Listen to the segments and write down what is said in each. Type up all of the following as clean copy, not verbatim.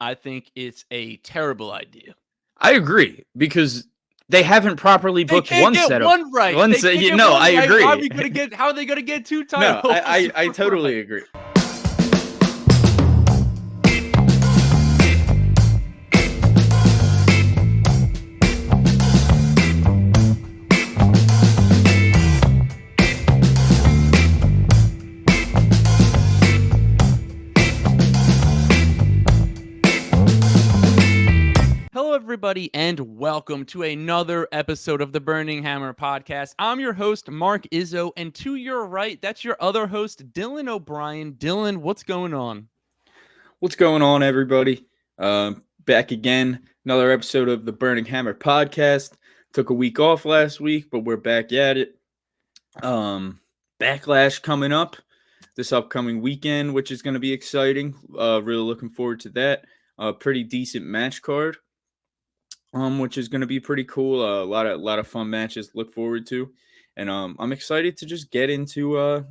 I think it's a terrible idea. I agree because they haven't properly They booked can't one get setup. one right. One They set. can't get No, one I right. agree. How are they gonna get two No, titles? I totally right? agree. Hello, everybody, and welcome to another episode of the Burning Hammer podcast. I'm your host, Mark Izzo, and to your right, that's your other host, Dillon O'Brien. Dillon, what's going on? What's going on, everybody? Back again, another episode of the Burning Hammer podcast. Took a week off last week, but we're back at it. Backlash coming up this upcoming weekend, which is going to be exciting. Really looking forward to that. Pretty decent match card, which is going to be pretty cool. A lot of fun matches to look forward to, and I'm excited to just get into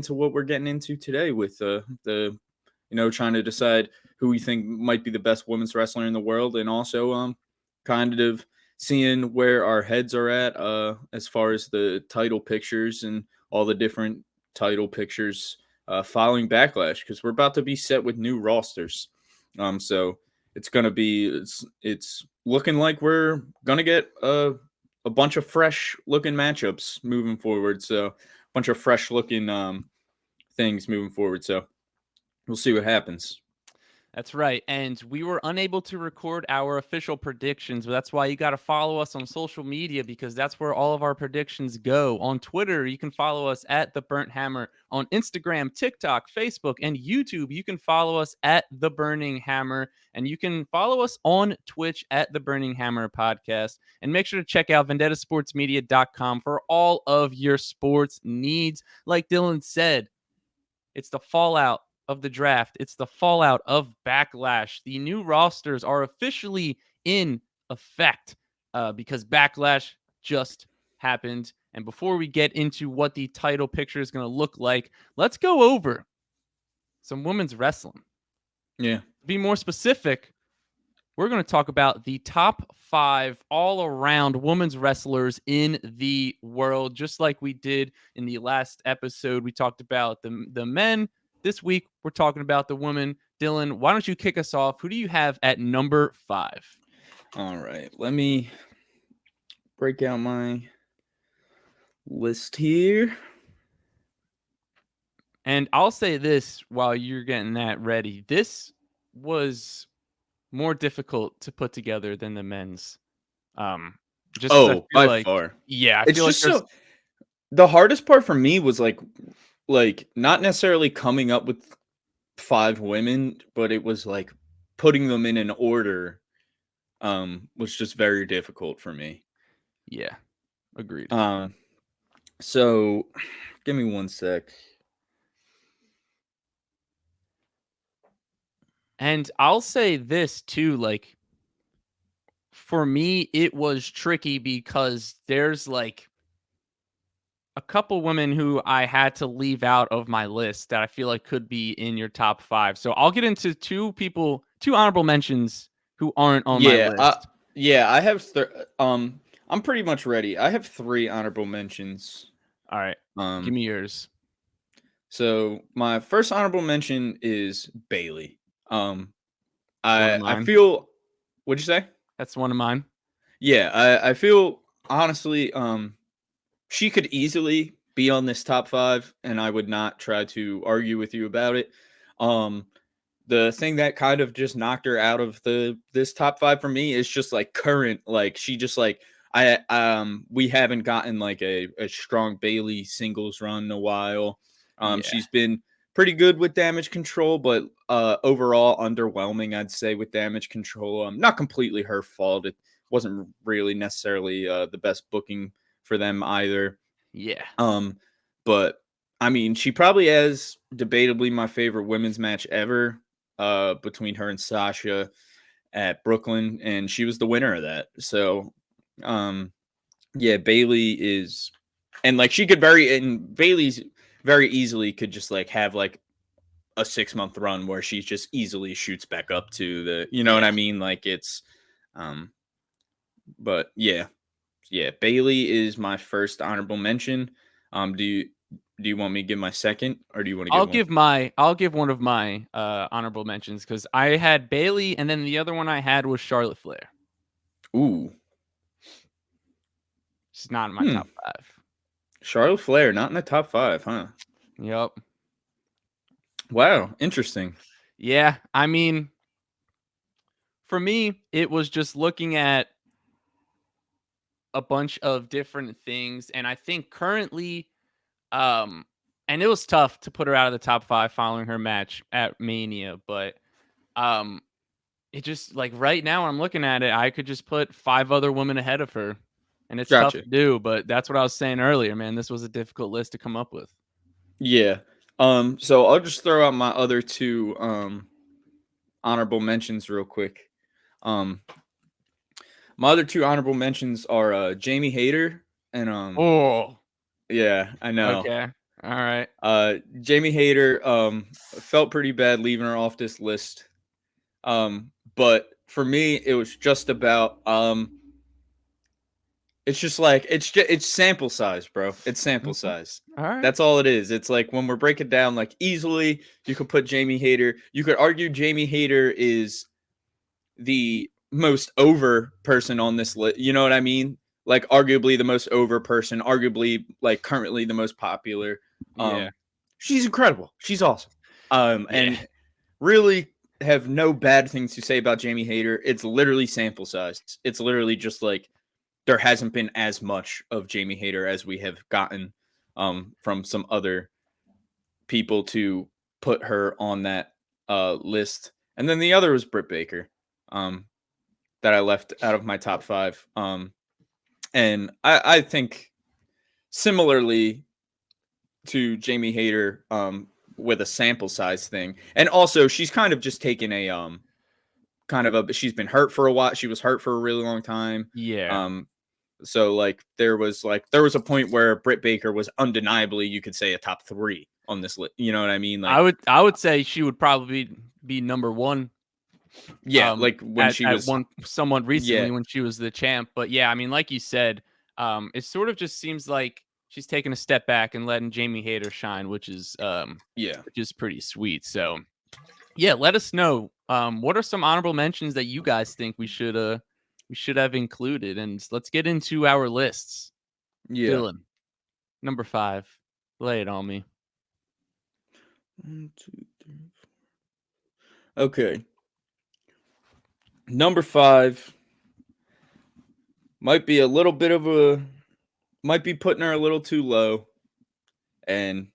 what we're getting into today with the trying to decide who we think might be the best women's wrestler in the world, and also kind of seeing where our heads are at as far as the title pictures and all the different title pictures following Backlash, because we're about to be set with new rosters. So it's gonna be it's looking like we're gonna get a bunch of fresh looking matchups moving forward. So a bunch of fresh looking things moving forward. So we'll see what happens. That's right. And we were unable to record our official predictions, but that's why you got to follow us on social media, because that's where all of our predictions go. On Twitter, you can follow us at The Burnt Hammer. On Instagram, TikTok, Facebook, and YouTube, you can follow us at The Burning Hammer. And you can follow us on Twitch at The Burning Hammer Podcast. And make sure to check out vendettasportsmedia.com for all of your sports needs. Like Dillon said, it's the fallout of the draft. It's the fallout of Backlash. The new rosters are officially in effect because Backlash just happened. And before we get into what the title picture is going to look like, let's go over some women's wrestling. Yeah. To be more specific, we're going to talk about the top 5 all-around women's wrestlers in the world, just like we did in the last episode. We talked about the men. This week, we're talking about the women. Dillon, why don't you kick us off? Who do you have at number 5? All right. Let me break out my list here. And I'll say this while you're getting that ready. This was more difficult to put together than the men's. Just I feel By like, far. yeah, I It's feel like just there's so the hardest part for me was like not necessarily coming up with 5 women, but it was like putting them in an order was just very difficult for me. yeah, agreed. So give me one sec. And I'll say this too, like, for me, it was tricky because there's like a couple women who I had to leave out of my list that I feel like could be in your top 5. So I'll get into two honorable mentions who aren't on my list. I have I'm pretty much ready. I have 3 honorable mentions. All right. Give me yours. So my first honorable mention is Bailey. I Mine. feel, what'd you say? That's one of mine. Yeah, I feel honestly, she could easily be on this top 5, and I would not try to argue with you about it. The thing that kind of just knocked her out of this top 5 for me is just like current, like she just like we haven't gotten like a strong Bailey singles run in a while. She's been pretty good with Damage Control, but overall underwhelming, I'd say, with Damage Control. Not completely her fault. It wasn't really necessarily the best booking for them either. Yeah. But I mean, she probably has debatably my favorite women's match ever between her and Sasha at Brooklyn, and she was the winner of that. So yeah, Bailey is, and like she could Bailey's very easily could just like have like a 6-month run where she just easily shoots back up to the, you know what Yeah. I mean? Like it's, but yeah, Bailey is my first honorable mention. Do you want me to give my second, or do you want to give one? I'll give one of my honorable mentions because I had Bailey, and then the other one I had was Charlotte Flair. Ooh, She's not in my top 5. Charlotte Flair not in the top 5, huh? Yep. Wow, interesting. Yeah, I mean, for me, it was just looking at a bunch of different things, and I think currently, and it was tough to put her out of the top 5 following her match at Mania, but um, it just like right now, I'm looking at it, I could just put 5 other women ahead of her, and it's tough Gotcha. to do. But that's what I was saying earlier, man. This was a difficult list to come up with. Yeah. So I'll just throw out my other two honorable mentions real quick. Um, my other two honorable mentions are Jamie Hayter and Oh, yeah, I know. okay, all right, Jamie Hayter felt pretty bad leaving her off this list. But for me, it was just about it's just like it's sample size, bro. It's sample okay, size. all right, That's all it is. It's like when we're breaking down, like easily you could put Jamie Hayter. You could argue Jamie Hayter is the most over person on this list. You know what I mean? Like arguably the most over person, arguably like currently the most popular. yeah, She's incredible. She's awesome. yeah, And really have no bad things to say about Jamie Hayter. It's literally sample size. It's literally just like there hasn't been as much of Jamie Hayter as we have gotten from some other people to put her on that list. And then the other was Britt Baker that I left out of my top 5. And I think similarly to Jamie Hayter with a sample size thing. And also she's kind of just taken a she's been hurt for a while. She was hurt for a really long time. yeah. So there was a point where Britt Baker was undeniably, you could say, a top 3 on this list. You know what I mean? Like I would say she would probably be number 1. yeah, like when she At was one somewhat yeah, recently when she was the champ. But yeah, I mean, like you said, it sort of just seems like she's taking a step back and letting Jamie Hayter shine, yeah. which is pretty sweet. So yeah, let us know. What are some honorable mentions that you guys think we should have included? And let's get into our lists. Yeah. Dillon, number 5. Lay it on me. 1, 2, 3, 4. Okay. Number 5 might be a little bit of a might be putting her a little too low. And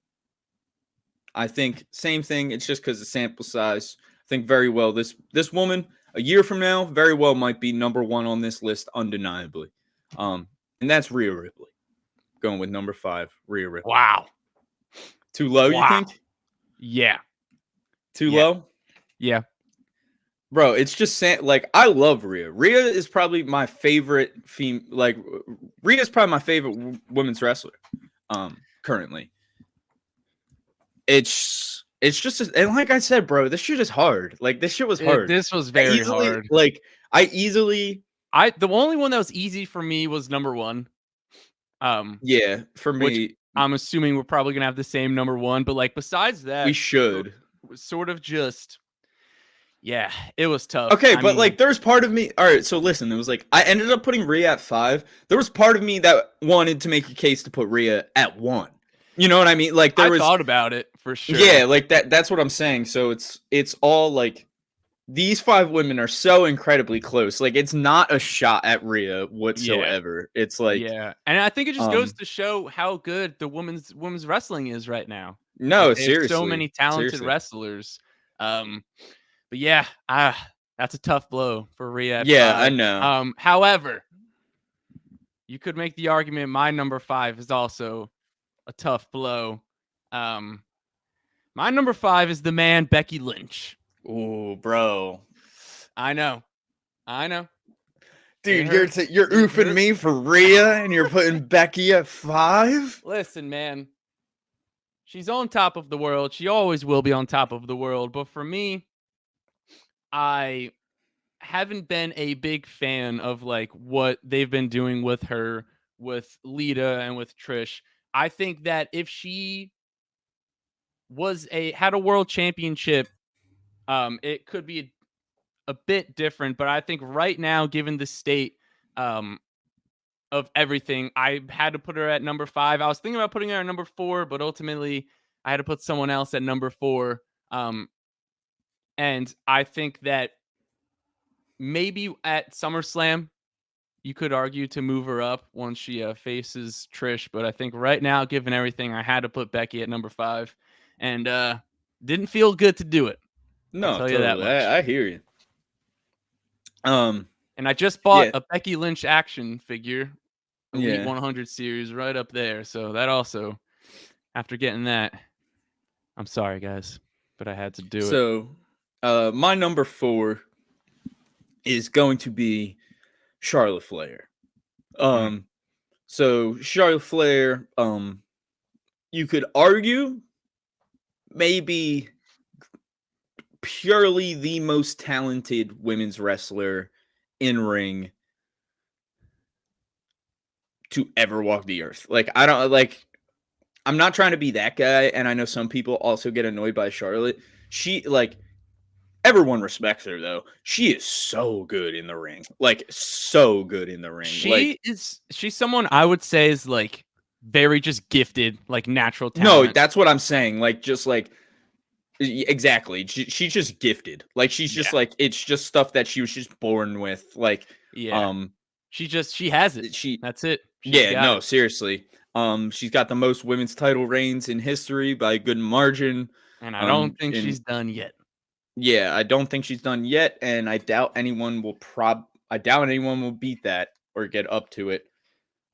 I think same thing. It's just because of sample size. I think very well this woman a year from now very well might be number 1 on this list undeniably. And that's Rhea Ripley. Going with number 5, Rhea Ripley. Wow. Too low, you Wow. think? Yeah. Too Yeah. low? Yeah. Bro, it's just like I love Rhea. Rhea is probably my favorite Rhea is probably my favorite women's wrestler. Currently. It's just and like I said, bro, this shit is hard. Like this shit was hard. This was very hard. The only one that was easy for me was number 1. Yeah, for Which me, I'm assuming we're probably gonna have the same number 1, but like besides we that, should. it was sort of just yeah, it was tough. Okay, I but mean, there's part of me. All right, so listen, it was like I ended up putting Rhea at 5. There was part of me that wanted to make a case to put Rhea at 1. You know what I mean? Like there I was thought about it for sure. yeah, like that's what I'm saying. So it's all like these 5 women are so incredibly close. Like it's not a shot at Rhea whatsoever. Yeah. It's like Yeah. And I think it just goes to show how good the women's wrestling is right now. Like no, they have so seriously. many talented Seriously. wrestlers. But yeah, that's a tough blow for Rhea at Yeah, 5. I know. However, you could make the argument my number 5 is also a tough blow. My number 5 is the man Becky Lynch. Ooh, bro. I know. Dude, you're oofing me for Rhea and you're putting Becky at 5? Listen, man. She's on top of the world. She always will be on top of the world. But for me, I haven't been a big fan of like what they've been doing with her, with Lita and with Trish. I think that if she had a world championship, it could be a bit different. But I think right now, given the state um of everything, I had to put her at number 5. I was thinking about putting her at number 4, but ultimately I had to put someone else at number 4. Um, and I think that maybe at SummerSlam, you could argue to move her up once she faces Trish. But I think right now, given everything, I had to put Becky at number 5, and didn't feel good to do it. I'll No, tell you that totally. much. I hear you. Um, And I just bought yeah, a Becky Lynch action figure, Elite yeah. 100 series, right up there. So that also, after getting that, I'm sorry, guys, but I had to do it. So, my number 4 is going to be Charlotte Flair. Mm. So Charlotte Flair, you could argue maybe purely the most talented women's wrestler in ring to ever walk the earth. Like I don't like I'm not trying to be that guy, and I know some people also get annoyed by Charlotte. She like everyone respects her though. She is so good in the ring. Like so good in the ring. Like She's someone I would say is like very just gifted, like natural no, talent. that's what I'm saying. Like just like exactly. She's just gifted. Like she's just Yeah. like it's just stuff that she was just born with. Like Yeah. um She has it. she That's it. She's yeah, got no, it. seriously. She's got the most women's title reigns in history by a good margin. And I don't think And she's done yet. yeah, I don't think she's done yet, and I doubt anyone will beat that or get up to it.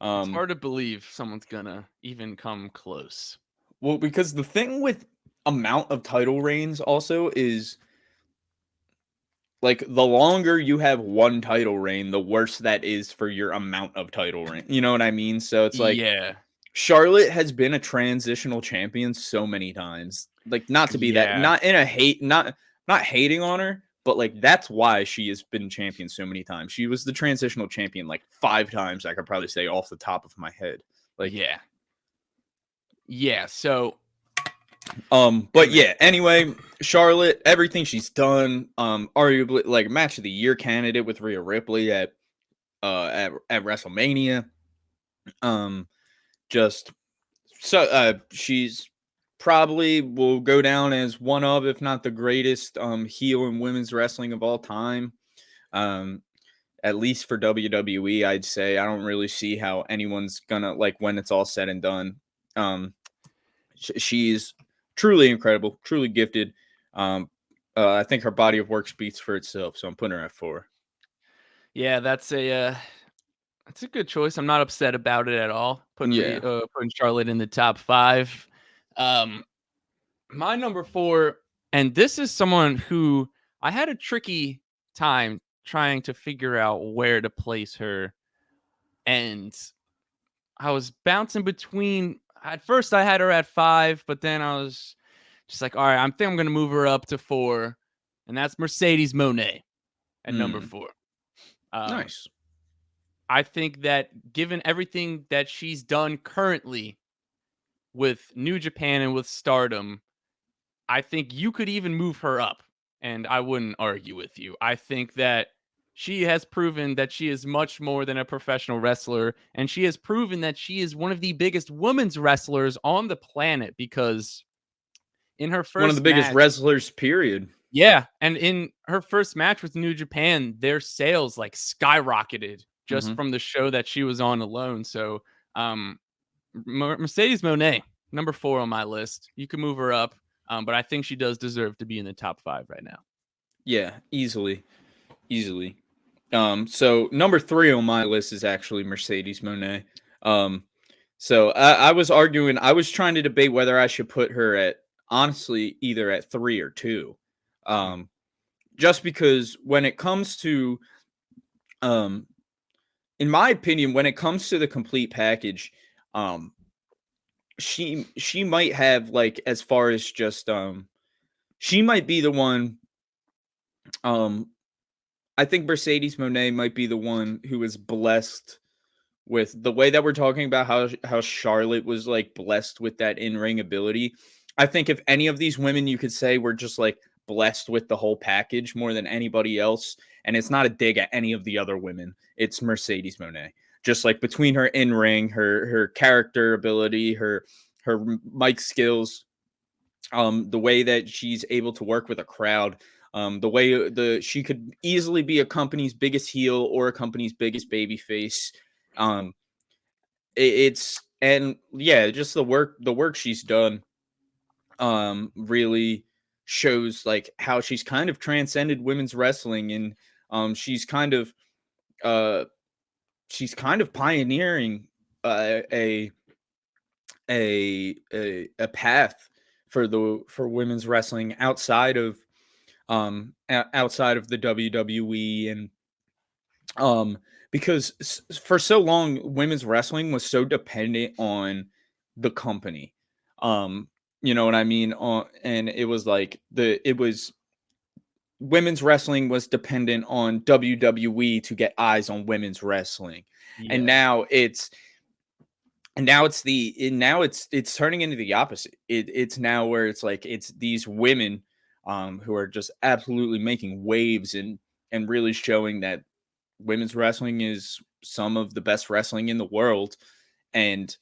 It's Um hard to believe someone's gonna even come close. well, because the thing with amount of title reigns also is like the longer you have one title reign, the worse that is for your amount of title reign. You know what I mean? So it's like Yeah. Charlotte has been a transitional champion so many times. Like not to be that Yeah. not in a hate not hating on her, but like that's why she has been champion so many times. She was the transitional champion like 5 times I could probably say off the top of my head. Like Yeah. Yeah. So hey but man. yeah, anyway, Charlotte, everything she's done, arguably like match of the year candidate with Rhea Ripley at WrestleMania. Um just so she's probably will go down as one of, if not the greatest, heel in women's wrestling of all time. Um, at least for WWE, I'd say. I don't really see how anyone's gonna like when it's all said and done. Um, she's truly incredible, truly gifted. Um, I think her body of work speaks for itself, so I'm putting her at 4. Yeah, that's a good choice. I'm not upset about it at all. Yeah. Putting Charlotte in the top 5. Um My number 4, and this is someone who I had a tricky time trying to figure out where to place her, and I was bouncing between. At first, I had her at 5, but then I was just like, all right, I think I'm going to move her up to 4, and that's Mercedes Monet at number Mm, 4. Um, nice. I think that given everything that she's done currently with New Japan and with Stardom, I think you could even move her up, and I wouldn't argue with you. I think that she has proven that she is much more than a professional wrestler, and she has proven that she is one of the biggest women's wrestlers on the planet because in her One of the first biggest match, wrestlers, period. yeah, and in her first match with New Japan, their sales like skyrocketed just Hmm. from the show that she was on alone. So, um, Mercedes Monet, number 4 on my list. You can move her up, but I think she does deserve to be in the top 5 right now. Yeah, easily, easily. So number 3 on my list is actually Mercedes Monet. Um, so I was arguing, I was trying to debate whether I should put her at honestly either at 3 or 2. Mhm. Um, just because when it comes to, um, in my opinion, when it comes to the complete package, um, she might have, like, as far as just she might be the one. um I think Mercedes Monet might be the one who is blessed with the way that we're talking about how Charlotte was, like, blessed with that in-ring ability. I think if any of these women you could say were just, like, blessed with the whole package more than anybody else, and it's not a dig at any of the other women, it's Mercedes Monet. Just, like, between her in-ring, her character ability, her mic skills, the way that she's able to work with a crowd, the way she could easily be a company's biggest heel or a company's biggest baby face. Um, it's and yeah, just the work she's done really shows, like, how she's kind of transcended women's wrestling, and she's kind of uh pioneering a a path for women's wrestling outside of outside of the WWE. And um because for so long women's wrestling was so dependent on the company. um you know what I mean, and it was like it was women's wrestling was dependent on WWE to get eyes on women's wrestling. and Yeah. now it's and now it's turning into the opposite. It's now where it's like it's these women who are just absolutely making waves and really showing that women's wrestling is some of the best wrestling in the world. And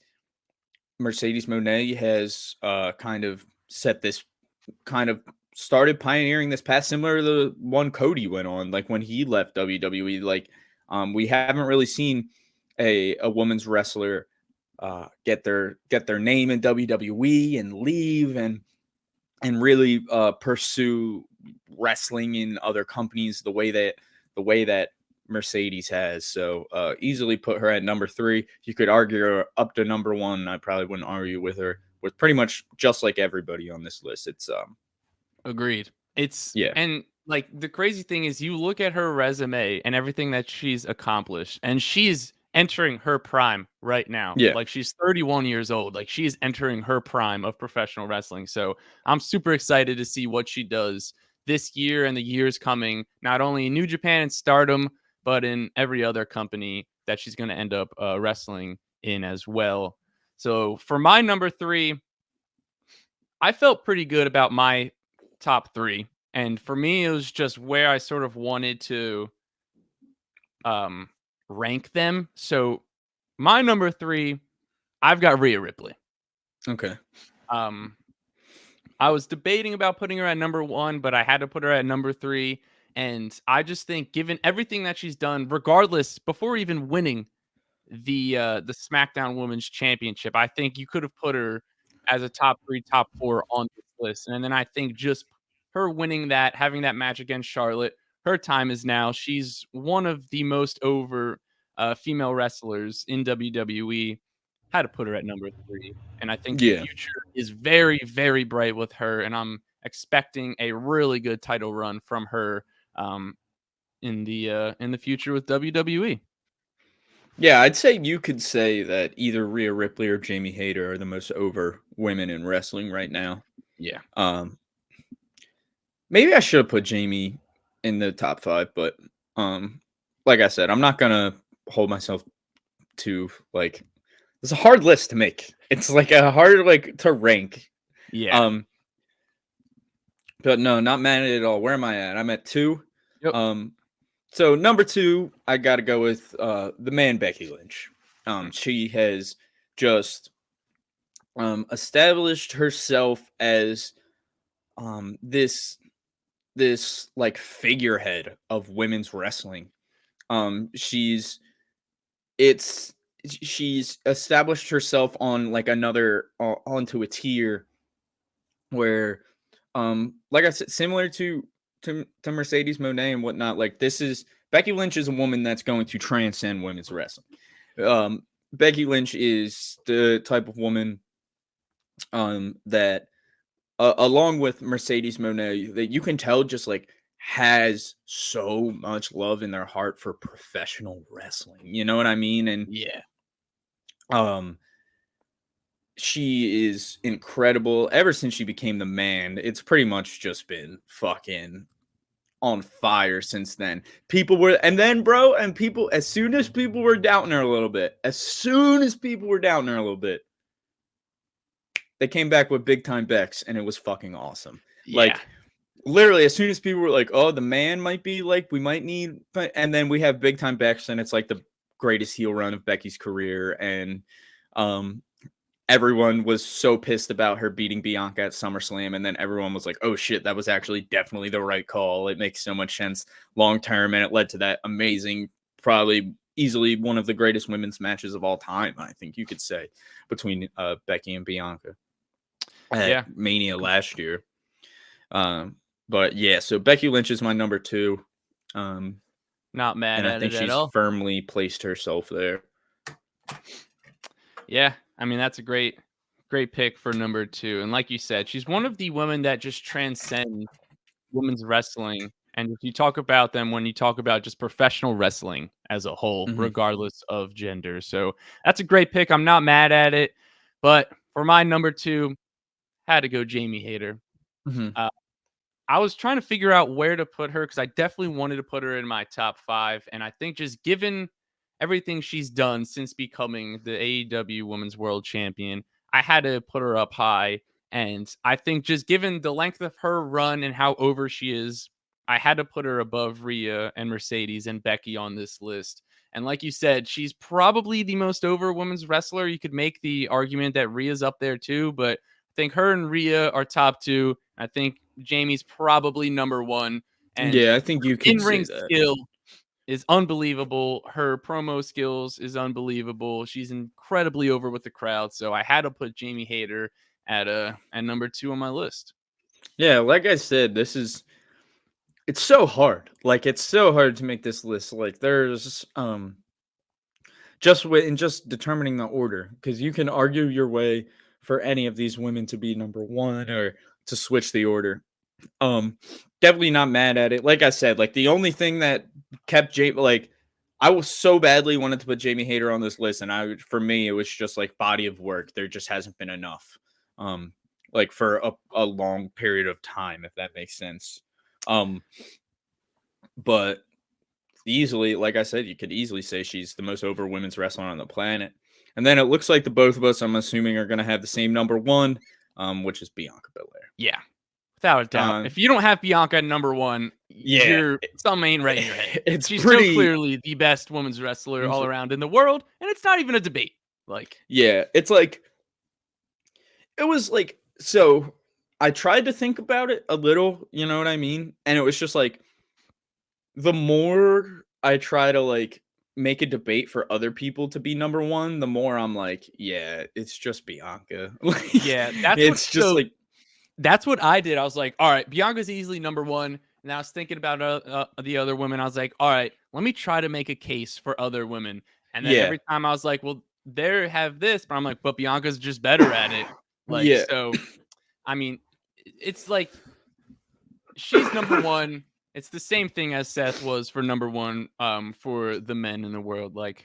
Mercedes Monet has kind of set this kind of started pioneering this path similar to the one Cody went on, like when he left WWE. Like, we haven't really seen a woman's wrestler get their name in WWE and leave and really pursue wrestling in other companies the way that Mercedes has. So easily put her at number 3. You could argue her up to number 1. I probably wouldn't argue with her with pretty much just like everybody on this list. It's Agreed. It's yeah. and like the crazy thing is you look at her resume and everything that she's accomplished, and she's entering her prime right now. Yeah. Like she's 31 years old. Like she's entering her prime of professional wrestling. So I'm super excited to see what she does this year and the years coming, not only in New Japan and Stardom, but in every other company that she's going to end up wrestling in as well. So for my number 3, I felt pretty good about my top 3, and for me, it was just where I sort of wanted to, um, rank them. So, my number 3, I've got Rhea Ripley. Okay. Um, I was debating about putting her at number 1, but I had to put her at number 3, and I just think given everything that she's done, regardless before even winning the SmackDown Women's Championship, I think you could have put her as a top 3, top 4 on this list, and then I think just her winning that, having that match against Charlotte, her time is now. She's one of the most over, female wrestlers in WWE. Had to put her at number 3, and I think the Yeah. future is very, very bright with her, and I'm expecting a really good title run from her, um, in the future with WWE. Yeah, I'd say you could say that either Rhea Ripley or Jamie Hayter are the most over women in wrestling right now. Yeah. Um, Maybe I should have put Jamie in the top 5, but um, like I said, I'm not gonna hold myself to, like, it's a hard list to make. It's like a hard, like, to rank. Yeah. Um, but no, not mad at it at all. Where am I at? I'm at 2. Yep. Um, so number 2, I gotta go with the man Becky Lynch. She has just established herself as this like figurehead of women's wrestling. She's it's she's established herself on like another onto a tier where, like I said, similar to Mercedes Monet and whatnot. Like, this is Becky Lynch is a woman that's going to transcend women's wrestling. Becky Lynch is the type of woman that along with Mercedes Monet, that you can tell just like has so much love in their heart for professional wrestling. You know what I mean? And Yeah. um she is incredible. Ever since she became the man, it's pretty much just been fucking on fire since then. People were, and then, bro, and people, as soon as people were doubting her a little bit, they came back with big time Bex, and it was fucking awesome. Yeah. Like, literally, as soon as people were like, "Oh, the man might be like, we might need," and then we have big time Bex, and it's like the greatest heel run of Becky's career, and um, everyone was so pissed about her beating Bianca at SummerSlam, and then everyone was like, "Oh shit, that was actually definitely the right call. It makes so much sense long term," and it led to that amazing, probably easily one of the greatest women's matches of all time. I think you could say between Becky and Bianca Yeah. at Mania last year. But yeah, so Becky Lynch is my number 2. Not mad And I at think it at she's all. firmly placed herself there. Yeah. I mean, that's a great pick for number 2. And like you said, she's one of the women that just transcend women's wrestling. And if you talk about them when you talk about just professional wrestling as a whole, Mhm. regardless of gender. So that's a great pick. I'm not mad at it. But for my number 2, had to go Jamie Hayter. Mhm. Uh, I was trying to figure out where to put her because I definitely wanted to put her in my top 5. And I think just given everything she's done since becoming the AEW Women's World Champion, I had to put her up high. And I think just given the length of her run and how over she is, I had to put her above Rhea and Mercedes and Becky on this list. And like you said, she's probably the most over women's wrestler. You could make the argument that Rhea's up there too, but I think her and Rhea are top 2. I think Jamie's probably number 1. And Yeah, I think you could say in-ring that. skill is unbelievable. Her promo skills is unbelievable. She's incredibly over with the crowd. So I had to put Jamie Hayter at number 2 on my list. Yeah, like I said, it's so hard. Like, it's so hard to make this list. Like, there's just determining the order, because you can argue your way for any of these women to be number 1 or to switch the order. Um, Definitely not mad at it. Like I said, like the only thing that kept Jamie, like I was so badly wanted to put Jamie Hayter on this list, and for me it was just like body of work. There just hasn't been enough, um, like for a long period of time, if that makes sense. Um, but easily, like I said, you could easily say she's the most over women's wrestler on the planet. And then it looks like the both of us, I'm assuming, are going to have the same number 1, which is Bianca Belair. Yeah, without a doubt. Um, If you don't have Bianca at number 1, yeah, you're something ain't right in your head. it's She's so pretty. clearly the best women's wrestler all around in the world, and it's not even a debate. Like, Yeah, it's like it was like, so I tried to think about it a little, you know what I mean? And it was just like the more I try to like make a debate for other people to be number 1, the more I'm like, yeah, it's just Bianca. Like yeah, it's just like that's what I did. I was like, all right, Bianca's easily number 1. And I was thinking about the other women. I was like, all right, let me try to make a case for other women. And then yeah. every time I was like, well, they have this, but I'm like, but Bianca's just better at it. Like, Yeah. so, I mean, it's like she's number 1. It's the same thing as Seth was for number 1 for the men in the world. Like,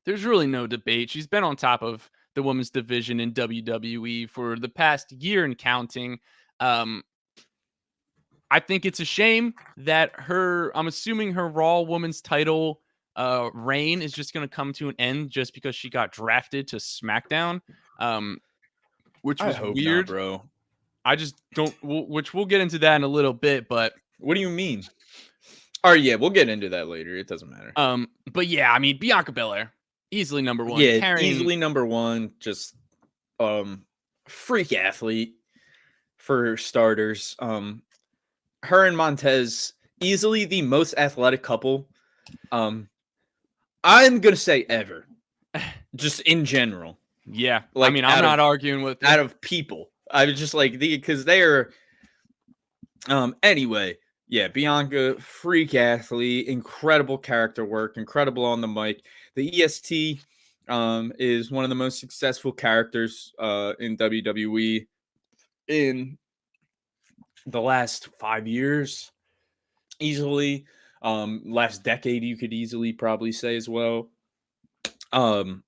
there's really no debate. She's been on top of the women's division in WWE for the past year and counting. Um, I think it's a shame that I'm assuming her Raw Women's title reign is just going to come to an end just because she got drafted to SmackDown, um, which I was hope not, weird. bro. I just don't, which we'll get into that in a little bit, but What do you mean? All right, yeah, we'll get into that later. It doesn't matter. but yeah, I mean Bianca Belair, easily number 1, Yeah, carrying. easily number 1, just freak athlete for starters. Her and Montez, easily the most athletic couple. I'm gonna say ever, just in general. Yeah, I Like mean I'm not arguing with you. out of people, I was just like because they are. Anyway, yeah, Bianca, freak athlete, incredible character work, incredible on the mic. The EST is one of the most successful characters in WWE in the last 5 years, easily. Last decade, you could easily probably say as well. Um,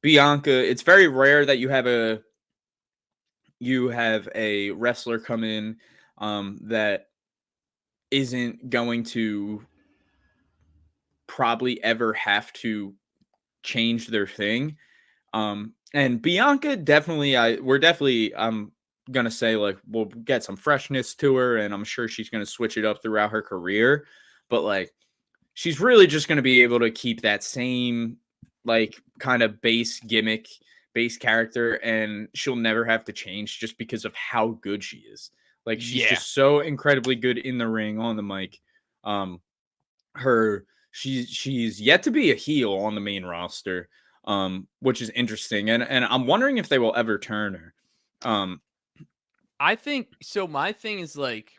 Bianca, it's very rare that you have a wrestler come in that isn't going to probably ever have to change their thing. And Bianca definitely, I'm gonna say like we'll get some freshness to her, and I'm sure she's gonna switch it up throughout her career. But like, she's really just gonna be able to keep that same like kind of base character, and she'll never have to change just because of how good she is. Like, she's Yeah. just so incredibly good in the ring, on the mic. She's yet to be a heel on the main roster, which is interesting, and I'm wondering if they will ever turn her. I think so. My thing is like,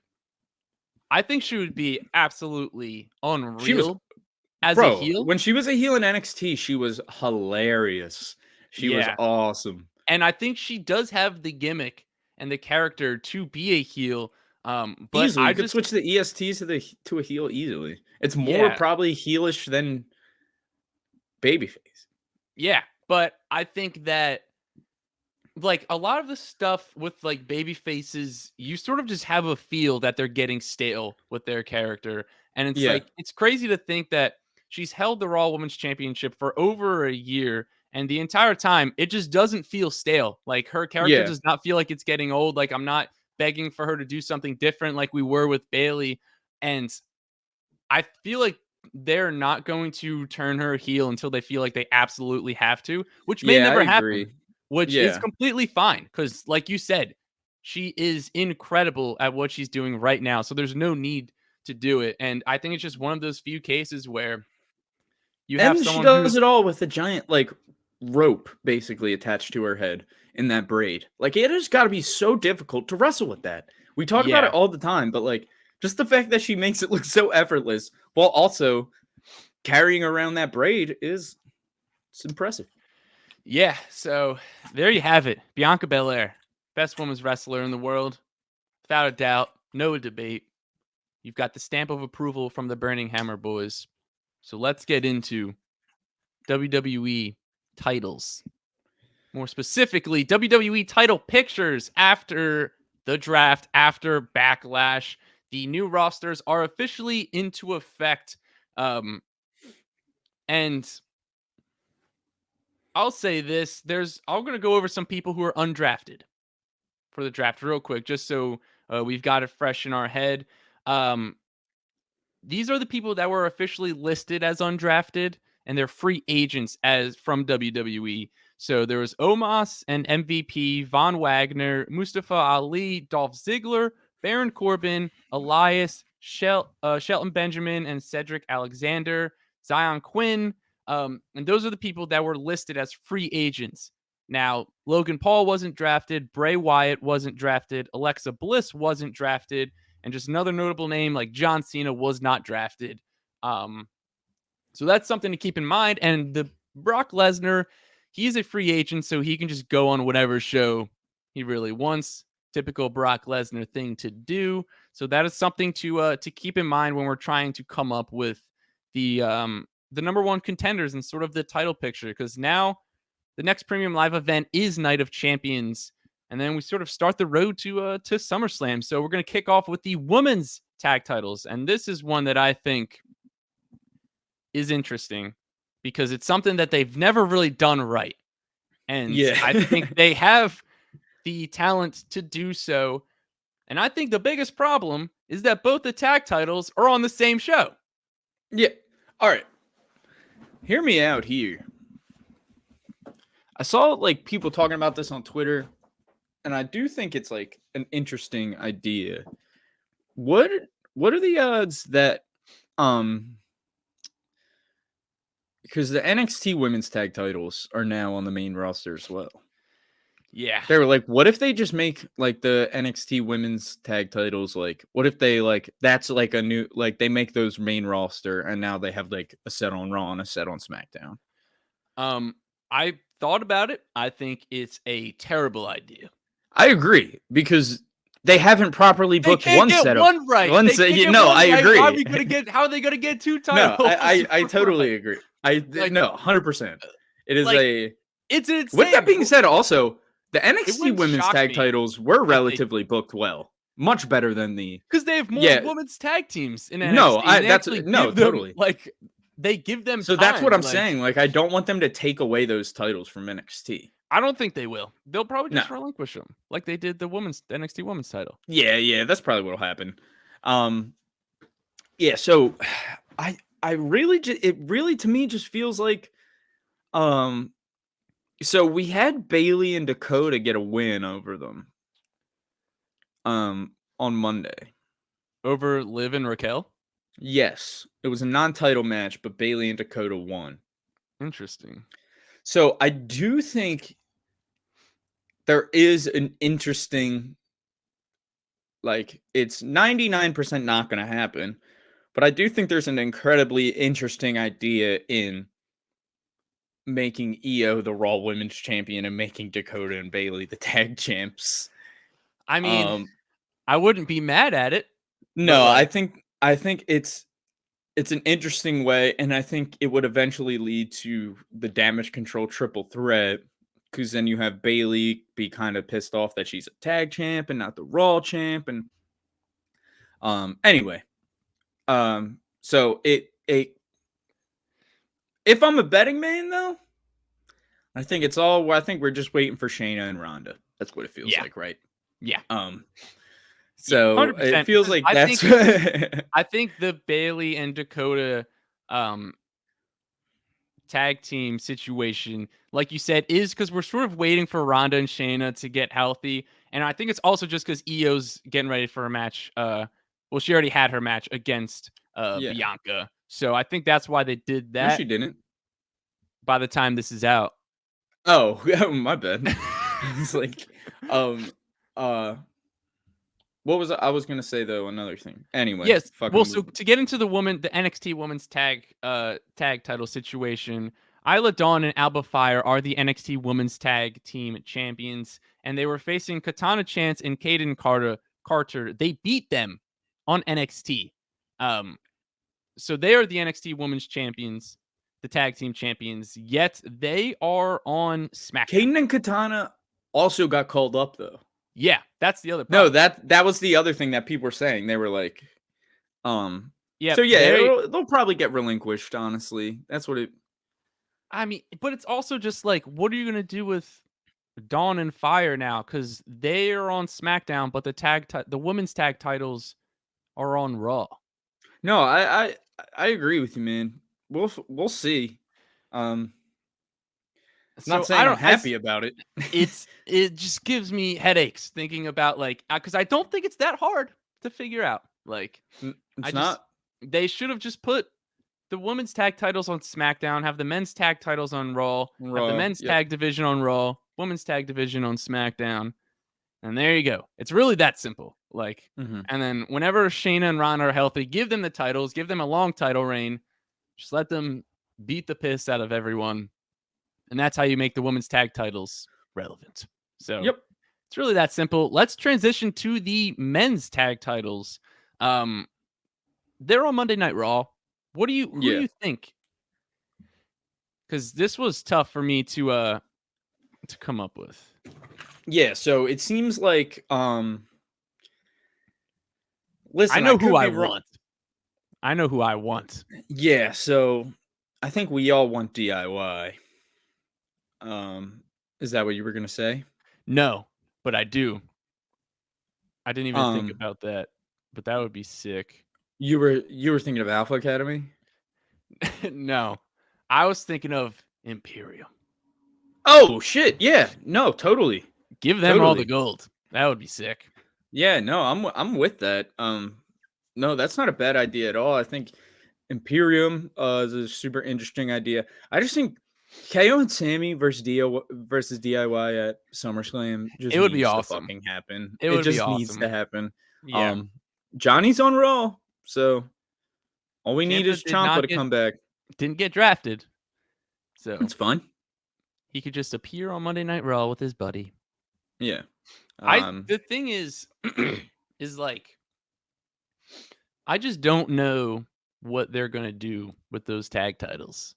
I think she would be absolutely She was, unreal as a bro, heel. when she was a heel in NXT, she was hilarious. She was Yeah. awesome. And I think she does have the gimmick and the character to be a heel. But Easily, I you could just, switch the EST to a heel easily. It's more yeah, probably heelish than babyface. yeah. But I think that like a lot of the stuff with like baby faces, you sort of just have a feel that they're getting stale with their character. And it's Yeah, like, it's crazy to think that she's held the Raw Women's Championship for over a year. And the entire time, it just doesn't feel stale. Like her character yeah, does not feel like it's getting old. Like I'm not begging for her to do something different like we were with Bailey. And I feel like they're not going to turn her heel until they feel like they absolutely have to, which may yeah. I never happen, agree. which is Yeah, completely fine because, like you said, she is incredible at what she's doing right now. So there's no need to do it. And I think it's just one of those few cases where you have and she someone does who's, it all with a giant like rope basically attached to her head in that braid. Like, it has got to be so difficult to wrestle with that. We talk about it yeah, all the time, but like, just the fact that she makes it look so effortless while also carrying around that braid is, it's impressive. yeah. So there you have it. Bianca Belair, best women's wrestler in the world, without a doubt, no debate. You've got the stamp of approval from the Burning Hammer boys. So let's get into WWE titles. More specifically, WWE title pictures after the draft, after Backlash. The new rosters are officially into effect. And I'll say this, I'm going to go over some people who are undrafted for the draft real quick, just so we've got it fresh in our head. Um, These are the people that were officially listed as undrafted, and they're free agents as from WWE. So there was Omos and MVP, Von Wagner, Mustafa Ali, Dolph Ziggler, Baron Corbin, Elias, Shelton Benjamin, and Cedric Alexander, Zion Quinn. And those are the people that were listed as free agents. Now, Logan Paul wasn't drafted, Bray Wyatt wasn't drafted, Alexa Bliss wasn't drafted, and just another notable name like John Cena was not drafted. So that's something to keep in mind. And the Brock Lesnar, he's a free agent, so he can just go on whatever show he really wants. Typical Brock Lesnar thing to do. So that is something to keep in mind when we're trying to come up with the number one contenders and sort of the title picture. Because now the next premium live event is Night of Champions. And then we sort of start the road to SummerSlam. So we're going to kick off with the women's tag titles. And this is one that I think is interesting because it's something that they've never really done right. And Yeah. I think they have the talent to do so. And I think the biggest problem is that both the tag titles are on the same show. Yeah. All right. Hear me out here. I saw like people talking about this on Twitter, and I do think it's like an interesting idea. What are the odds that because the NXT women's tag titles are now on the main roster as well. Yeah. They were like, what if they just make like the NXT women's tag titles like, what if they like, that's like a new, like they make those main roster and now they have like a set on Raw and a set on SmackDown. I thought about it. I think it's a terrible idea. I agree because they haven't properly They booked can't one get set of one right. one They set. can't You get know, one I right. agree. How are they gonna get two No, titles? I totally agree. Like, no, 100%. It is like, a It's With that insane. being said, also, the It NXT wouldn't Women's shock Tag me titles were if they, relatively booked well. Much better than the. because they have more Yeah. women's tag teams in No, NXT, and they that's actually no, give them totally. they give them So that's what time. I'm Like, saying. Like, I don't want them to take away those titles from NXT. I don't think they will. They'll probably No. just relinquish them, like they did the NXT women's title. Yeah, that's probably what'll happen. Yeah, so I really it really to me just feels like um so we had Bailey and Dakota get a win over them on Monday. Over Liv and Raquel. Yes, it was a non-title match, but Bailey and Dakota won. Interesting. So I do think there is an interesting, like, it's 99% not going to happen, but I do think there's an incredibly interesting idea in making Io the Raw Women's Champion and making Dakota and Bailey the tag champs. I mean, Um, I wouldn't be mad at it. But no, like, I think it's an interesting way, and I think it would eventually lead to the Damage Control triple threat, because then you have Bailey be kind of pissed off that she's a tag champ and not the Raw champ, and anyway, so it if I'm a betting man though, I think I think we're just waiting for Shayna and Ronda. That's what it feels yeah, like, right? yeah, yeah, So it 100%. feels Because like that's I think the Bailey and Dakota um tag team situation, like you said, is because we're sort of waiting for Ronda and Shayna to get healthy. And I think it's also just because Io's getting ready for a match. Well, she already had her match against yeah. Bianca. So I think that's why they did No, that she didn't. by the time this is out. Oh, my bad. It's like, uh, what was I was gonna say though? Another thing. Anyway, Yes. fucking Well, so moving. to get into the NXT women's tag title situation, Isla Dawn and Alba Fire are the NXT women's tag team champions, and they were facing Katana Chance and Kaden Carter. They beat them on NXT. Um, so they are the NXT women's champions, the tag team champions, yet they are on SmackDown. Caden and Katana also got called up though. Yeah, that's the other No, problem. that was the other thing that people were saying. They were like, Yep, so yeah, they'll probably get relinquished. Honestly, that's what it. I mean, but it's also just like, what are you gonna do with Dawn and Fire now? Because they are on SmackDown, but the women's tag titles are on Raw. No, I agree with you, man. We'll see. Um, not So I saying I'm don't. I happy about it. it just gives me headaches thinking about like because I don't think it's that hard to figure out. Like It's not. they should have just put the women's tag titles on SmackDown, have the men's tag titles on Raw, have the Raw. men's Yep. tag division on Raw, women's tag division on SmackDown, and there you go. It's really that simple. Like, Mm-hmm. and then whenever Shayna and Ronda are healthy, give them the titles, give them a long title reign, just let them beat the piss out of everyone, and that's how you make the women's tag titles relevant. So Yep. it's really that simple. Let's transition to the men's tag titles. They're on Monday Night Raw. Who do you think? Because this was tough for me to come up with. Yeah, so it seems like listen, I know who could I be wrong. want. I know who I want. Yeah, so I think we all want DIY. Is that what you were gonna say? No, but I do. I didn't even think Um, about that, but that would be sick. you were thinking of Alpha Academy? No, I was thinking of Imperium. Oh shit, yeah. No, totally. Give them all the Totally. gold. That would be sick. Yeah, no, I'm with that. No, that's not a bad idea at all. I think Imperium is a super interesting idea. I just think KO and Sammy versus DIY at SummerSlam just It would be needs to awesome. fucking happen. It It would be just needs to awesome. happen. Yeah. Johnny's on Raw, so all we need Ciampa is Ciampa to come back. didn't get drafted. So It's fun. he could just appear on Monday Night Raw with his buddy. Yeah. The thing is is like I just don't know what they're gonna do with those tag titles.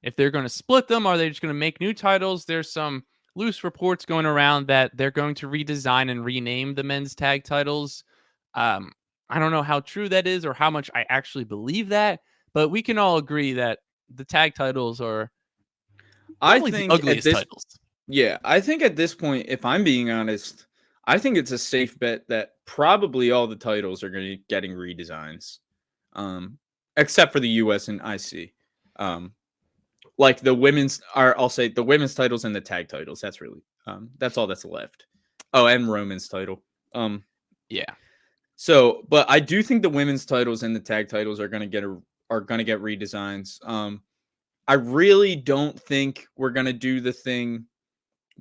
if they're going to split them, are they just going to make new titles? There's some loose reports going around that they're going to redesign and rename the men's tag titles. Um, I don't know how true that is or how much I actually believe that, but we can all agree that the tag titles are I probably the think at ugliest this titles. Yeah, I think at this point, if I'm being honest, I think it's a safe bet that probably all the titles are going to be getting redesigns, um, except for the US and IC. Um, like the women's are, I'll say the women's titles and the tag titles. That's all that's left. Oh, and Roman's title. Um, Yeah. but I do think the women's titles and the tag titles are going to get redesigns. I really don't think we're going to do the thing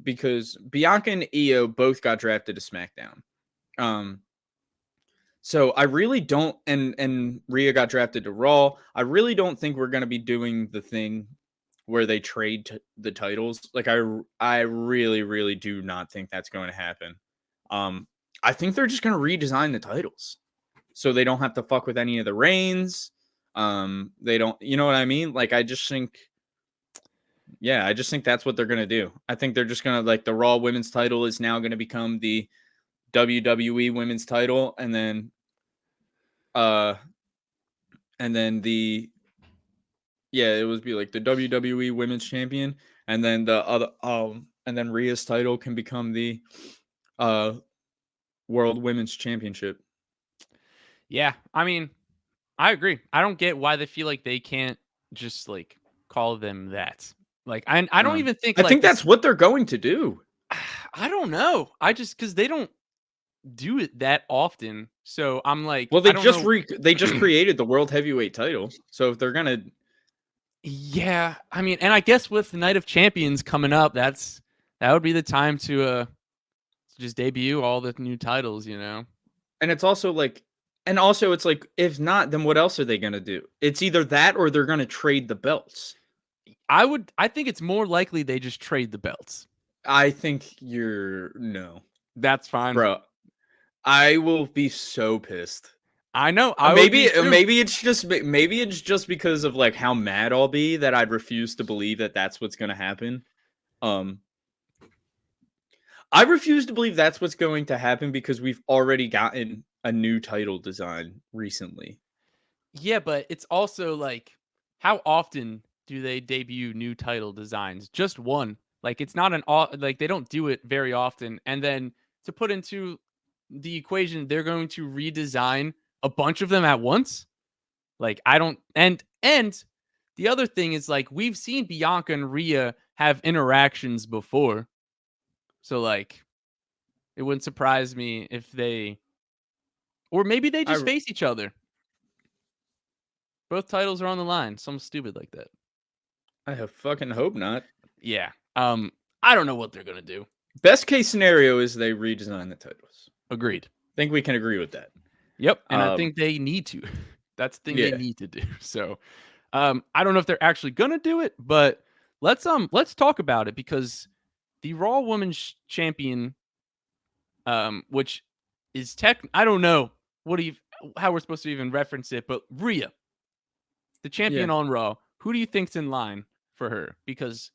because Bianca and Io both got drafted to SmackDown. So I really don't, and Rhea got drafted to Raw. I really don't think we're gonna be doing the thing where they trade the titles. Like I really, really do not think that's going to happen. I think they're just gonna redesign the titles so they don't have to fuck with any of the reigns. They don't, you know what I mean? Like I just think that's what they're gonna do. I think they're just gonna like the Raw Women's title is now gonna become the WWE Women's title, and then uh, and then it would be like the WWE Women's Champion, and then the other and then Rhea's title can become the uh World Women's Championship. Yeah. I mean, I agree. I don't get why they feel like they can't just like call them that. Like I don't even think I like think this. that's what they're going to do. I don't know. I just because they don't do it that often. So I'm like, Well, I don't know. they just created the World Heavyweight title, so if they're gonna, Yeah, I mean, and I guess with the Night of Champions coming up, that would be the time to just debut all the new titles, you know. and it's also like, and also it's like, if not, then what else are they gonna do? It's either that or they're gonna trade the belts. I think it's more likely they just trade the belts. I think you're no, That's fine. bro. I will be so pissed. I know. I would be too. Maybe it's just because of like how mad I'll be that I'd refuse to believe that that's what's going to happen. Um, I refuse to believe that's what's going to happen because we've already gotten a new title design recently. Yeah, but it's also like, how often do they debut new title designs? Just one. Like it's not like they don't do it very often. And then to put into the equation, they're going to redesign a bunch of them at once. Like I don't and the other thing is like we've seen Bianca and Rhea have interactions before. So like it wouldn't surprise me if they or maybe they just I face each other. Both titles are on the line. Something stupid like that. I fucking hope not. Yeah. I don't know what they're gonna do. Best case scenario is they redesign the titles. Agreed. I think we can agree with that. Yep. And I think they need to. That's the thing they Yeah. need to do. So I don't know if they're actually gonna do it, but let's talk about it because the Raw Women's Champion, which is I don't know how we're supposed to even reference it, but Rhea, the champion Yeah. on Raw, who do you think's in line for her? Because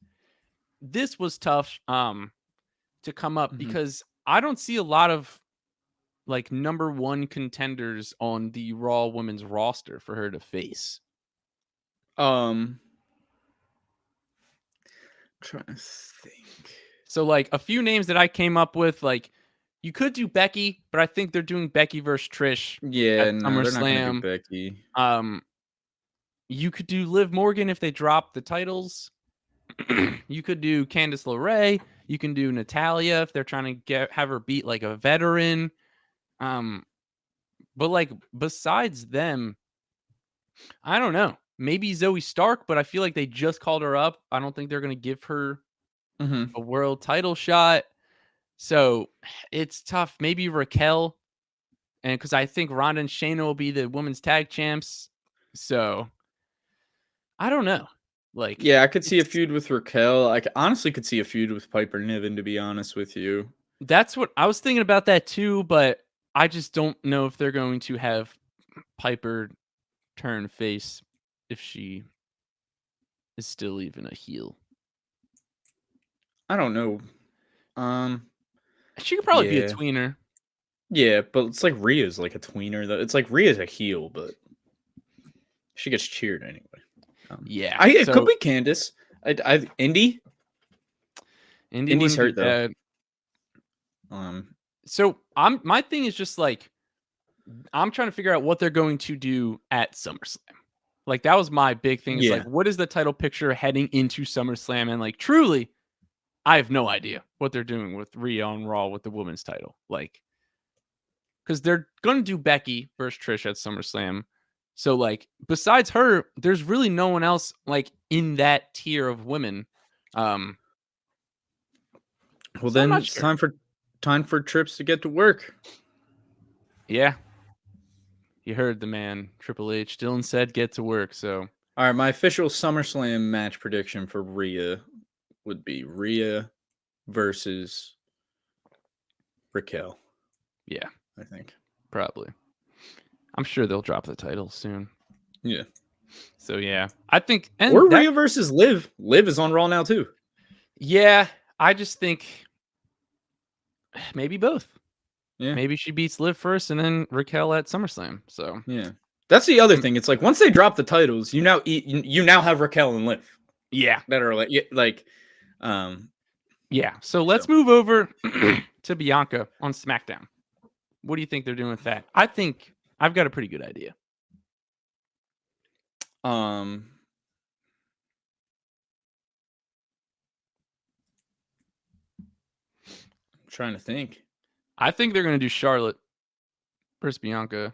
this was tough to come up Mhm. because I don't see a lot of like number one contenders on the Raw women's roster for her to face. Um, trying to think. So like a few names that I came up with, like you could do Becky, but I think they're doing Becky versus Trish Yeah, at no, they're not gonna do SummerSlam. Becky. Um, you could do Liv Morgan if they drop the titles. You could do Candice LeRae. You can do Natalia if they're trying to have her beat like a veteran. Um, but like besides them, I don't know. Maybe Zoe Stark, but I feel like they just called her up. I don't think they're gonna give her Mhm. a world title shot. So it's tough. Maybe Raquel, and because I think Ronda and Shayna will be the women's tag champs. So I don't know. Like Yeah, I could see a it's feud with Raquel. Honestly could see a feud with Piper Niven, to be honest with you. that's what I was thinking about that too, but I just don't know if they're going to have Piper turn face if she is still even a heel? I don't know. She could probably be a Yeah. tweener. Yeah, but it's like Rhea's like a tweener though. It's like Rhea's a heel, but she gets cheered anyway. Yeah. It could So be Candace. Indy. Indy Indy's wouldn't be hurt though. bad. Um, So my thing is just like I'm trying to figure out what they're going to do at SummerSlam. Like that was my big thing. Is like, yeah. what is the title picture heading into SummerSlam? And like, truly, I have no idea what they're doing with Rhea on Raw with the women's title. Like, because they're going to do Becky versus Trish at SummerSlam. So like, besides her, there's really no one else like in that tier of women. Well, So I'm then not it's sure. time for Trips to get to work. Yeah, you heard the man, Triple H. Dillon said, "Get to work." So All right, my official SummerSlam match prediction for Rhea would be Rhea versus Raquel. yeah, I think. probably. I'm sure they'll drop the title soon. Yeah. So yeah, I think, and Or that, Rhea versus Liv. Liv is on Raw now too. yeah, I just think maybe both. Yeah. Maybe she beats Liv first, and then Raquel at SummerSlam. So Yeah. That's the other mm, thing. It's like once they drop the titles, you now have Raquel and Liv yeah, that are um yeah. So let's so move over to Bianca on SmackDown. What do you think they're doing with that? I think I've got a pretty good idea. um I'm trying to think. I think they're going to do Charlotte versus Bianca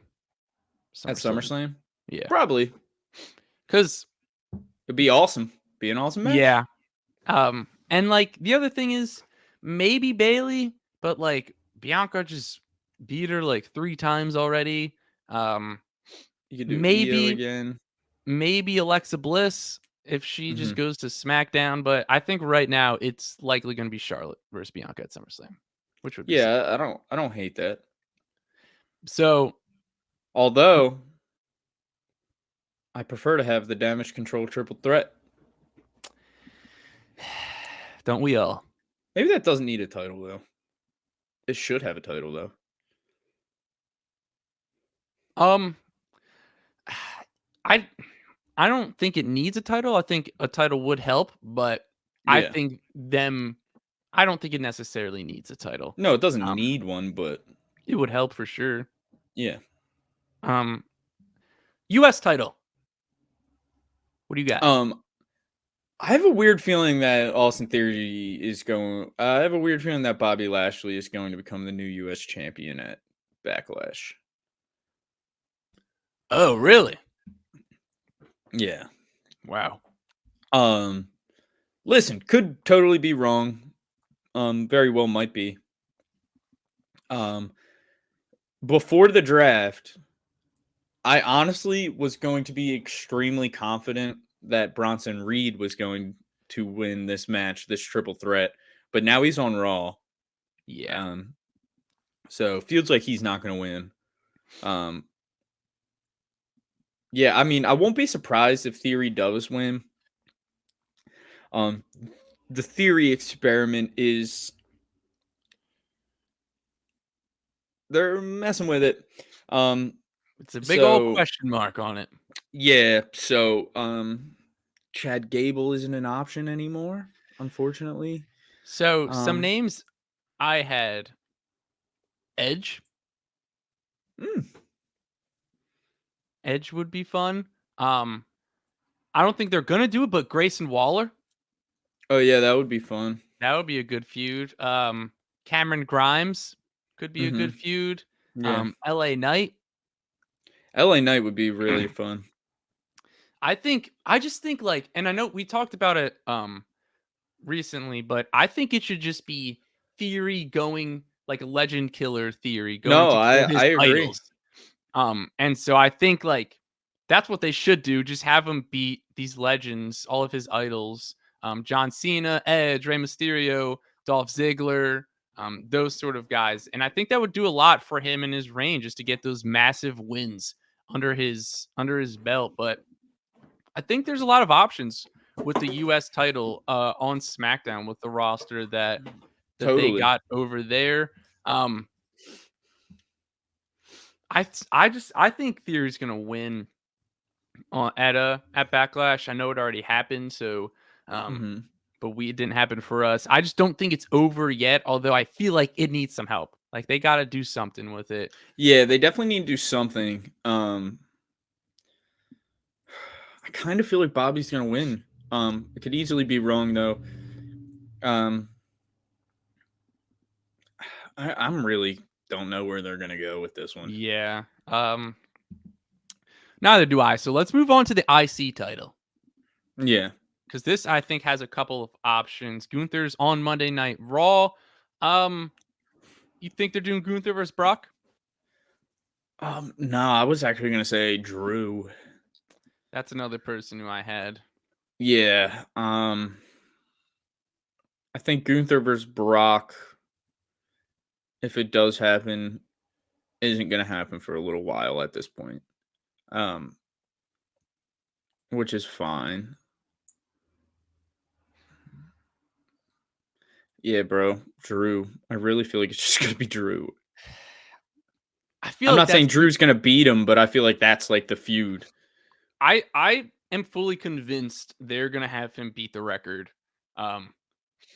At SummerSlam. SummerSlam? Yeah, Probably. because It'd be awesome. Be an awesome match. yeah, and like the other thing is maybe Bailey, but like Bianca just beat her like 3 times already. Um, You could do Io maybe again. maybe Alexa Bliss if she just Hmm. goes to SmackDown, but I think right now it's likely going to be Charlotte versus Bianca at SummerSlam, which would be sick. Yeah, I don't hate that. So Although I prefer to have the damage control triple threat. don't we all? Maybe that doesn't need a title though. It should have a title though. Um, I I don't think it needs a title. I think a title would help, but I Yeah. think them. I don't think it necessarily needs a title. No, it doesn't Um, need one, but it would help for sure. yeah. Um, U.S. title. What do you got? I have a weird feeling that Austin Theory is going. I have a weird feeling that Bobby Lashley is going to become the new U.S. champion at Backlash. Oh, really? Yeah. Wow. Listen, could totally be wrong. Very well might be. Um, Before the draft, I honestly was going to be extremely confident that Bronson Reed was going to win this match, this triple threat, but now he's on Raw. Yeah. Um, so feels like he's not going to win. Um, yeah, I mean, I won't be surprised if Theory does win. Um, the Theory experiment is they're messing with it. It's a big old So question mark on it. yeah, so Chad Gable isn't an option anymore, unfortunately. So some Um, names I had: Edge. mm, Edge would be fun. Um, I don't think they're gonna do it, but Grayson Waller, oh yeah, that would be fun. that would be a good feud. Cameron Grimes could be a Mm-hmm. good feud. Yeah, LA Knight. LA Knight would be really fun. I just think like, and I know we talked about it recently, but I think it should just be Theory going like a legend killer Theory going No, to kill his I agree. idols. And so I think like that's what they should do. Just have him beat these legends, all of his idols. John Cena, Edge, Rey Mysterio, Dolph Ziggler, those sort of guys. And I think that would do a lot for him in his reign just to get those massive wins under his belt. But I think there's a lot of options with the US title on SmackDown with the roster that they Totally. got over there. I think Theory's gonna win at Backlash. I know it already happened, so Mhm. but it didn't happen for us. I just don't think it's over yet. Although I feel like it needs some help. Like they got to do something with it. Yeah, they definitely need to do something. I kind of feel like Bobby's gonna win. It could easily be wrong though. Um, I'm really don't know where they're gonna go with this one. Yeah. Neither do I. So let's move on to the IC title Yeah. because this I think has a couple of options. Gunther's on Monday Night Raw. Um, you think they're doing Gunther versus Brock? No, I was actually gonna say Drew. That's another person who I had. Yeah. I think Gunther versus Brock, if it does happen, isn't gonna happen for a little while at this point. Um, which is fine. Yeah, bro. Drew. I really feel like it's just gonna be Drew. I feel I'm like not saying that's Drew's gonna beat him, but I feel like that's like the feud. I am fully convinced they're gonna have him beat the record. Um,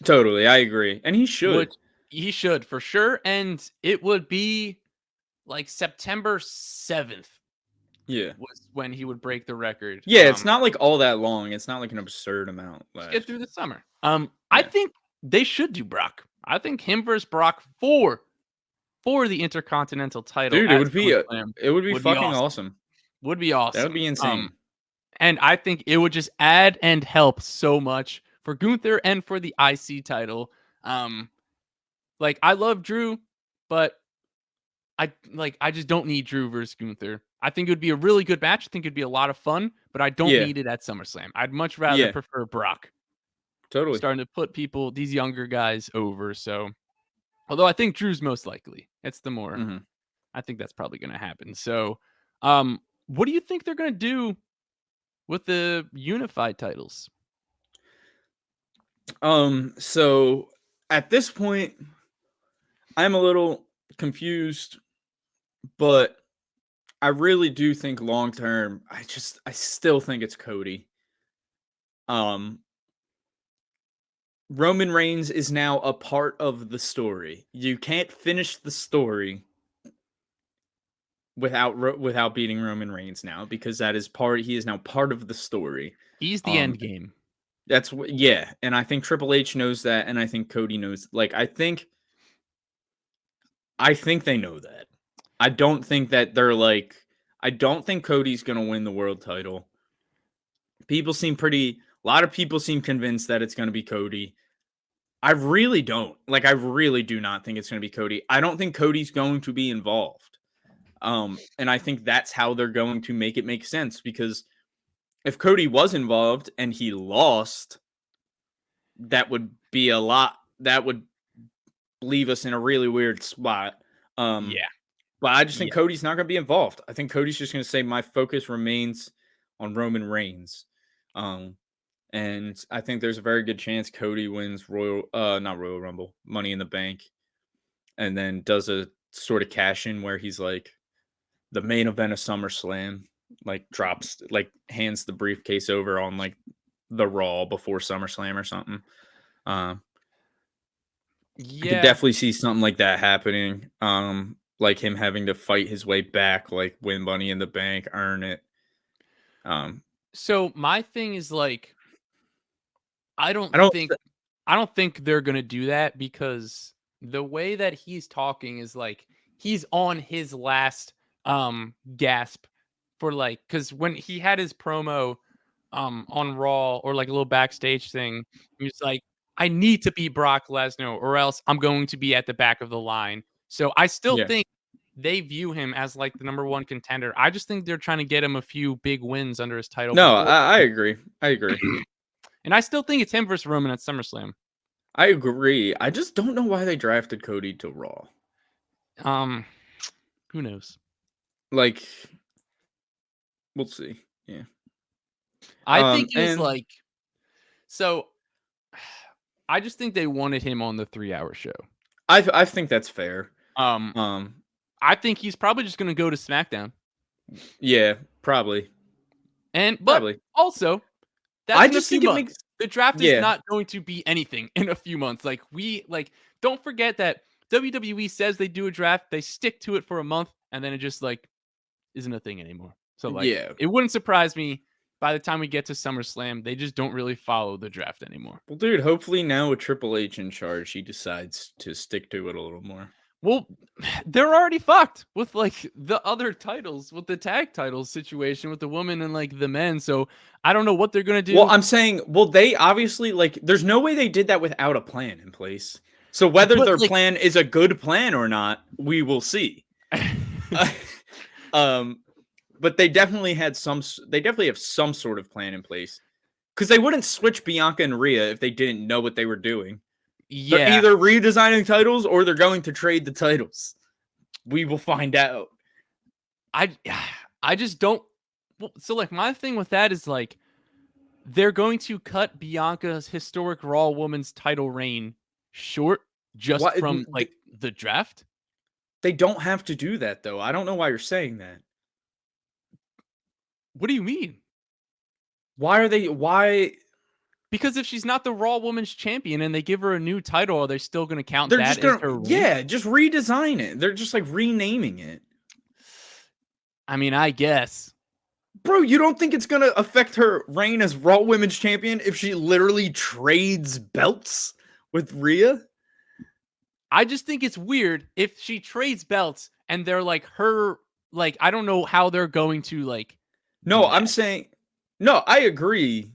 Totally, I agree, and he which should. he should for sure, and it would be like September 7th Yeah. was when he would break the record. Yeah, it's not like all that long. It's not like an absurd amount Just get left. through the summer. I Yeah. think they should do Brock. I think him versus Brock for the Intercontinental title Dude, at SummerSlam it would be would be fucking awesome. awesome. Would be That would awesome. be insane. And I think it would just add and help so much for Gunther and for the IC title. Like I love Drew, but I just don't need Drew versus Gunther. I think it would be a really good match. I think it'd be a lot of fun, but I don't Yeah. need it at SummerSlam. I'd much rather Yeah, prefer Brock totally. starting to put these younger guys over. So, although I think Drew's most likely, Mhm. I think that's probably going to happen. So, what do you think they're going to do with the unified titles? So at this point, I'm a little confused, but I really do think long term, I still think it's Cody. Um, Roman Reigns is now a part of the story. You can't finish the story without beating Roman Reigns now because he is now part of the story. He's the Um, end game. that's what yeah, and I think Triple H knows that, and I think Cody knows. Like I think they know that. I don't think that they're like. I don't think Cody's gonna win the world title. A lot of people seem convinced that it's gonna be Cody. I really don't. Like, I really do not think it's gonna be Cody. I don't think Cody's going to be involved. And I think that's how they're going to make it make sense because if Cody was involved and he lost, that would be a lot. That would leave us in a really weird spot. Um, Yeah. but I just think Yeah. Cody's not going to be involved. I think Cody's just going to say my focus remains on Roman Reigns. And I think there's a very good chance Cody wins not Royal Rumble, Money in the Bank, and then does a sort of cash in where he's like the main event of SummerSlam, like hands the briefcase over on like the Raw before SummerSlam or something. I could Yeah. definitely see something like that happening. Like him having to fight his way back, like win Money in the Bank, earn it. Um, So my thing is like I I don't don't. think I don't think they're going to do that because the way that he's talking is like he's on his last gasp for like cuz when he had his promo on Raw or like a little backstage thing, he was like I need to beat Brock Lesnar or else I'm going to be at the back of the line. So I still Yeah. think they view him as like the number one contender. I just think they're trying to get him a few big wins under his title No, before. I agree. I agree. And I still think it's him versus Roman at SummerSlam. I agree. I just don't know why they drafted Cody to Raw. Um, who knows? Like, we'll see. Yeah. I think it was And like So I just think they wanted him on the 3-hour show. I think that's fair. Um, Um, I think he's probably just gonna go to SmackDown. yeah, probably, But probably. also, that's I in a just few think it months. makes The draft is yeah. not going to be anything in a few months. Don't forget that WWE says they do a draft, they stick to it for a month, and then it just isn't a thing anymore. So Yeah. it wouldn't surprise me by the time we get to SummerSlam, they just don't really follow the draft anymore. Well, dude, hopefully now with Triple H in charge, he decides to stick to it a little more. Well, they're already fucked with the other titles, with the tag titles situation with the women and the men. So I don't know what they're gonna Well, do. I'm saying, well, they obviously there's no way they did that without a plan in place. So whether But their plan is a good plan or not, we will see. um, but they definitely had they definitely have some sort of plan in place because they wouldn't switch Bianca and Rhea if they didn't know what they were doing. They're yeah, either redesigning titles or they're going to trade the titles. We will find out. I I just don't. So my thing with that is they're going to cut Bianca's historic Raw Women's title reign short just Why from the draft. they don't have to do that though. I don't know why you're saying that. What do you mean? Why are they? Why Because if she's not the Raw Women's champion and they give her a new title, are they still going to count they're that just as gonna? her reign? Yeah, just redesign it. They're just renaming it. I mean, I guess. Bro, you don't think it's gonna affect her reign as Raw Women's Champion if she literally trades belts with Rhea? I just think it's weird if she trades belts and they're her. I don't know how they're going to No, do I'm that. saying, no, I agree.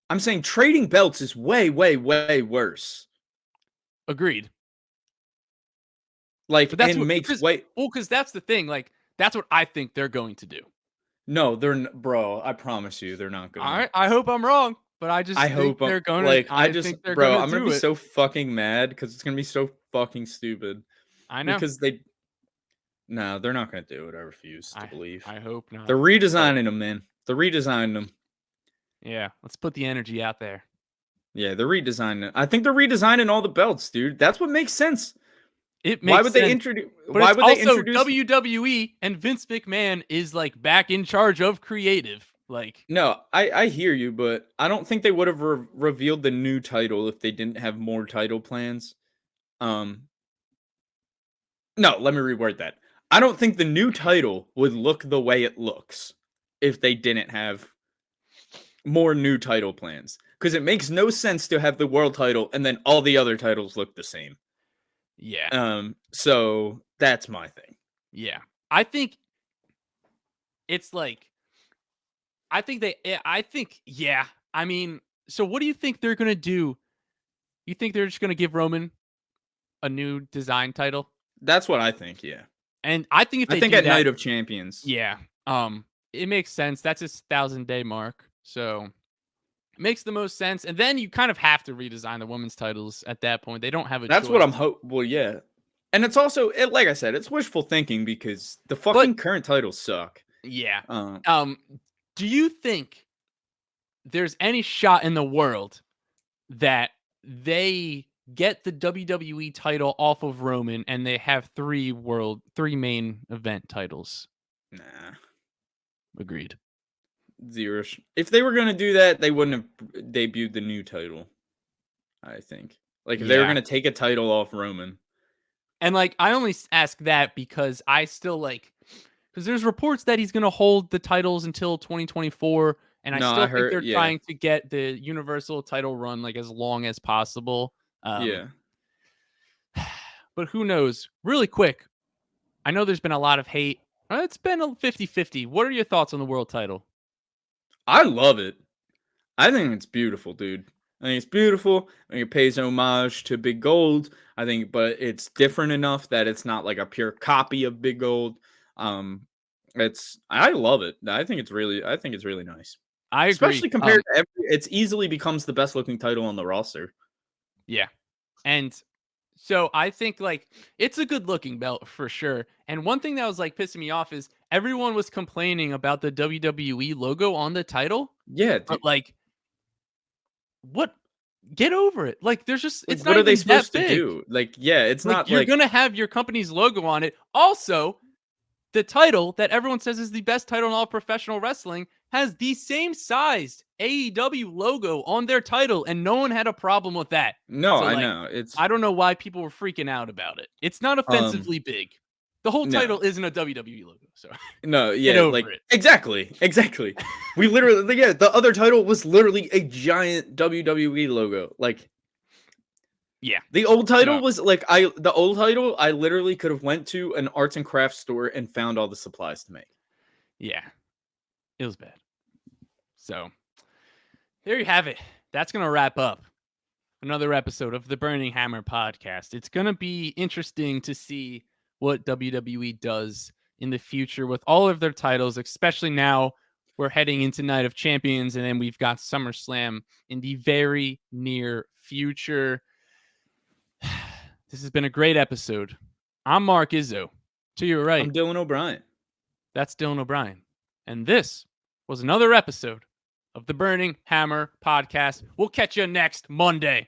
I'm saying trading belts is way, way, way worse. Agreed. But that's And what makes way. because that's the thing. That's what I think they're going to do. No, bro. I promise you, they're not All gonna. right, I hope I'm wrong, but I I just think hope I'm they're gonna. I I just, think they're bro. gonna I'm gonna do be it. so fucking mad because it's gonna be so fucking stupid I know. because they. No, they're not gonna do it. I refuse to I believe. I hope not. They're But redesigning them, man. They're redesigning them. yeah, let's put the energy out there. Yeah, they're redesigning it. I think they're redesigning all the belts, dude. That's what makes sense. It makes sense. But Why it's would they also introduce WWE and Vince McMahon is back in charge of creative. No, I hear you, but I don't think they would have revealed the new title if they didn't have more title plans. Um No, let me reword that. I don't think the new title would look the way it looks if they didn't have more new title plans because it makes no sense to have the world title and then all the other titles look the same. Yeah, So that's my thing. yeah. I think it's I think yeah. I mean, so what do you think they're gonna do? You think they're just gonna give Roman a new design title? That's what I think, yeah. And I think if I they think do at that, Night of Champions. yeah, it makes sense. That's his 1,000-day mark, so it makes the most sense. And then you kind of have to redesign the women's titles at that point. They don't have a That's what choice. well, yeah. And it's also like I said, it's wishful thinking because the But fucking current titles suck. yeah, Uh, do you think there's any shot in the world that they get the WWE title off of Roman and they have three main event titles? nah. Agreed. Zero. If they were gonna do that, they wouldn't have debuted the new title. I think. Like if they were Yeah. gonna take a title off Roman. And I only ask that because I still because there's reports that he's going to hold the titles until 2024, and I No, still I think heard. they're Yeah, trying to get the Universal title run as long as possible. yeah. But who knows? Really quick, I know there's been a lot of hate. It's been a 50-50. What are your thoughts on the world title? I love it. I think it's beautiful, dude. I think it's beautiful. I think it pays homage to Big Gold. I think, but it's different enough that it's not like a pure copy of Big Gold. Um, I love it. I think it's really nice, I agree. especially compared to it's easily becomes the best looking title on the roster. Yeah. And so I think it's a good looking belt for sure. And one thing that was pissing me off is everyone was complaining about the WWE logo on the title, Yeah, but dude. what? Get over it. Like, there's just, Like, it's what not are they even that supposed to big. do? Like, yeah, it's Like, not you're like gonna have your company's logo on it. Also, the title that everyone says is the best title in all of professional wrestling has the same sized AEW logo on their title, and no one had a problem with that. no, So, I like, know. It's I don't know why people were freaking out about it. It's not um offensively big. The whole no. title isn't a WWE logo, so No, get yeah, over like it. exactly. We literally yeah, the other title was literally a giant WWE logo. Like Yeah, the old no, title was like the old title I literally could have went to an arts and crafts store and found all the supplies to make. yeah, it was bad. So there you have it. That's gonna wrap up another episode of the Burning Hammer podcast. It's going to be interesting to see what WWE does in the future with all of their titles, especially now we're heading into Night of Champions and then we've got SummerSlam in the very near future. This has been a great episode. I'm Mark Izzo. To your right, I'm Dillon O'Brien. that's Dillon O'Brien. And this was another episode of the Burning Hammer podcast. We'll catch you next Monday.